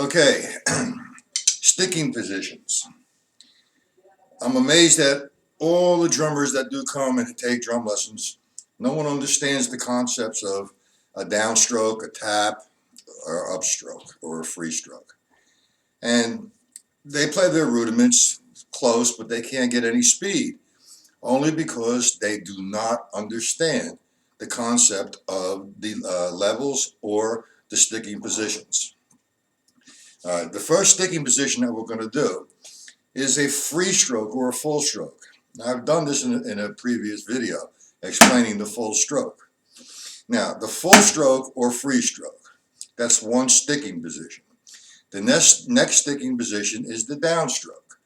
Okay, sticking positions. I'm amazed at all the drummers that do come and take drum lessons. No one understands the concepts of a downstroke, a tap, or upstroke, or a free stroke. And they play their rudiments close, but they can't get any speed, only because they do not understand the concept of the levels or the sticking positions. The first sticking position that we're going to do is a free stroke or a full stroke. Now, I've done this in a previous video explaining the full stroke. Now, the full stroke or free stroke, that's one sticking position. The next sticking position is the downstroke.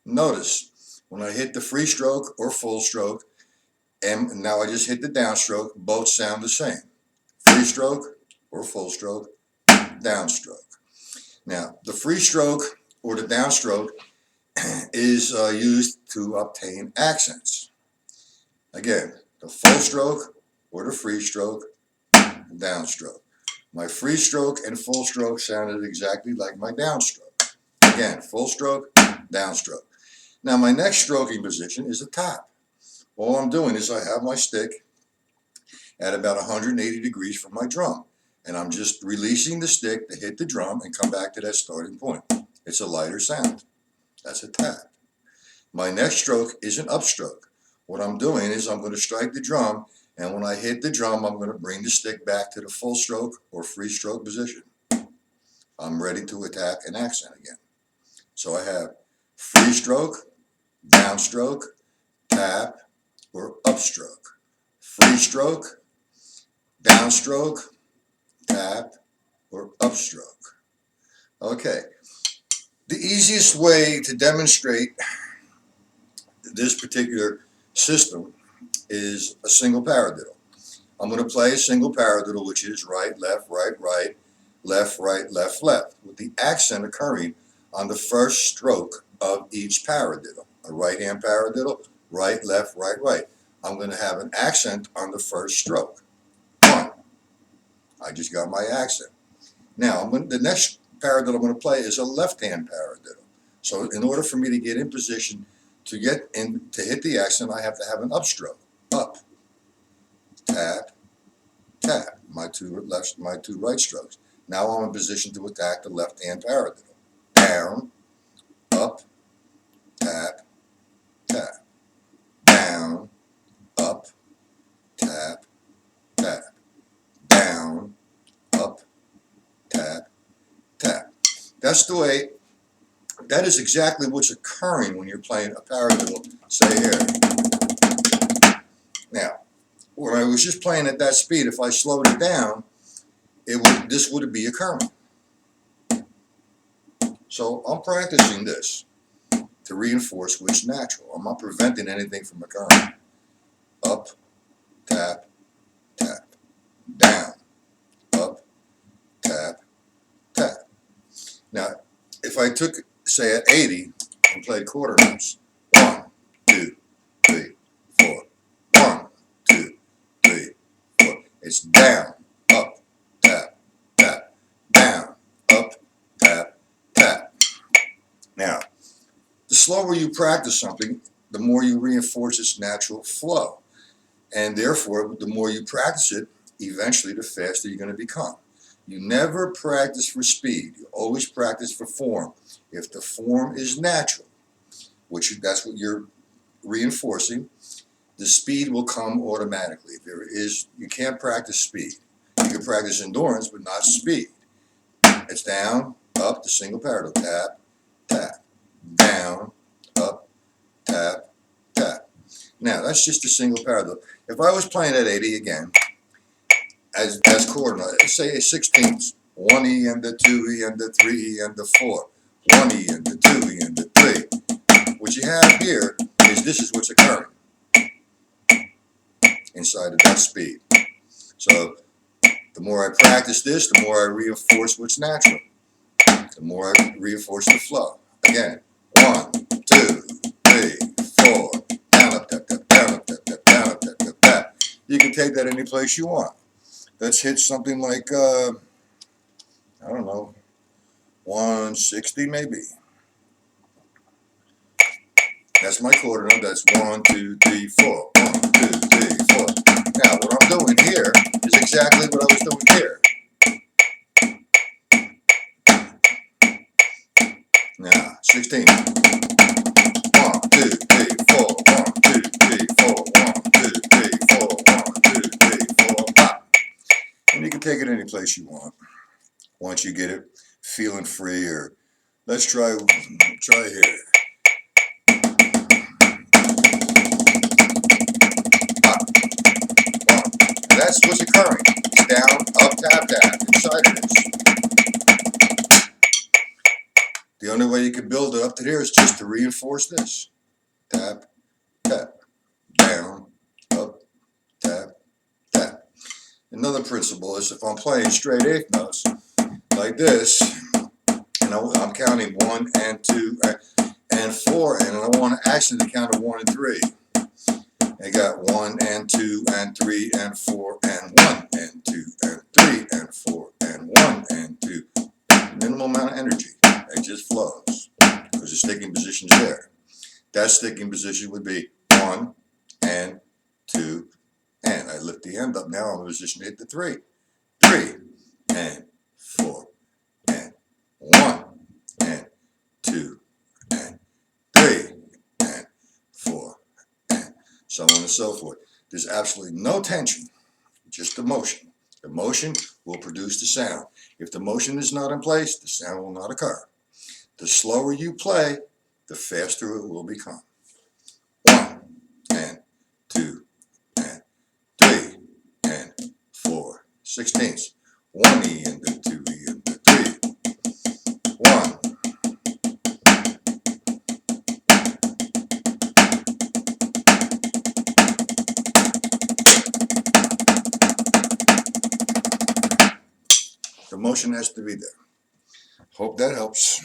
Notice, when I hit the free stroke or full stroke, and now I just hit the downstroke, both sound the same. Free stroke or full stroke, downstroke. Now, the free stroke or the downstroke is used to obtain accents. Again, the full stroke or the free stroke, downstroke. My free stroke and full stroke sounded exactly like my downstroke. Again, full stroke, downstroke. Now, my next stroking position is a tap. All I'm doing is I have my stick at about 180 degrees from my drum, and I'm just releasing the stick to hit the drum and come back to that starting point. It's a lighter sound. That's a tap. My next stroke is an upstroke. What I'm doing is I'm going to strike the drum, and when I hit the drum, I'm going to bring the stick back to the full stroke or free stroke position. I'm ready to attack an accent again. So I have free stroke, downstroke, tap, or upstroke. Free stroke, downstroke, tap, or upstroke. Okay. The easiest way to demonstrate this particular system is a single paradiddle. I'm going to play a single paradiddle, which is right, left, left, left, with the accent occurring on the first stroke of each paradiddle. A right-hand paradiddle, right, left, right. I'm going to have an accent on the first stroke. One. I just got my accent. Now, the next paradiddle I'm going to play is a left-hand paradiddle. So in order for me to get in position to get in to hit the accent, I have to have an upstroke. Up, tap, tap. My two right strokes. Now I'm in position to attack the left-hand paradiddle. Down, up, tap, tap. Down, up, tap, tap. Down, up, tap, tap. That's the way. That is exactly what's occurring when you're playing a paradiddle, say here. Now, when I was just playing at that speed, if I slowed it down, this would be occurring. So I'm practicing this to reinforce what's natural. I'm not preventing anything from occurring. Up, tap, tap. Down, up, tap, tap. Now, if I took, say, at 80 and played quarter notes, 1, 2, 3, 4. 1, 2, 3, 4. It's down, up, tap, tap. Down, up, tap, tap. Now, the slower you practice something, the more you reinforce its natural flow. And therefore, the more you practice it, eventually the faster you're going to become. You never practice for speed. You always practice for form. If the form is natural, that's what you're reinforcing, the speed will come automatically. You can't practice speed. You can practice endurance, but not speed. It's down, up, the single paradiddle, tap, tap. Down, up, tap, tap. Now, that's just a single paradiddle. If I was playing at 80 again, as chord notes, say a 16ths, 1E and the 2E and the 3E and the 4, 1E and the 2E and the 3. What you have here is this is what's occurring inside of that speed. So the more I practice this, the more I reinforce what's natural. The more I reinforce the flow. Again, 1, 2, 3, 4, down, up, tap, tap, down, up, tap, tap, down, up, tap, tap, tap. You can take that any place you want. Let's hit something like, I don't know, 160 maybe. That's my quarter note. That's 1, 2, 3, 4. 1, 2, 3, 4. Now, what I'm doing here is exactly what I was doing here. Now, 16. 1, 2, 3, 4. 1, 2, 3, 4. 1, 2, 3, 4. 1, 2, 3, 4. Pop. And you can take it any place you want. Once you get it feeling free, or let's try here. Pop. 1. That's what's occurring. It's down, up, tap, tap. Inside it is. The only way you can build it up to here is just to reinforce this. Tap, tap, down, up, tap, tap. Another principle is if I'm playing straight eighth notes like this, and I'm counting 1 and 2 and 4, and I want to actually count of 1 and 3. I got 1 and 2 and 3 and 4 and 1 and 2 and 3 and 4 and 1 and 2. Minimal amount of energy. It just flows because the sticking position's there. That sticking position would be 1 and 2 and I lift the end up. Now I'm in a position to hit the 3. 3 and 4 and 1 and 2 and 3 and 4 and so on and so forth. There's absolutely no tension, just the motion. The motion will produce the sound. If the motion is not in place, the sound will not occur. The slower you play, the faster it will become. 1 and 2 and 3 and 4. 16ths. 1 E and the 2 E and the 3. 1. The motion has to be there. Hope that helps.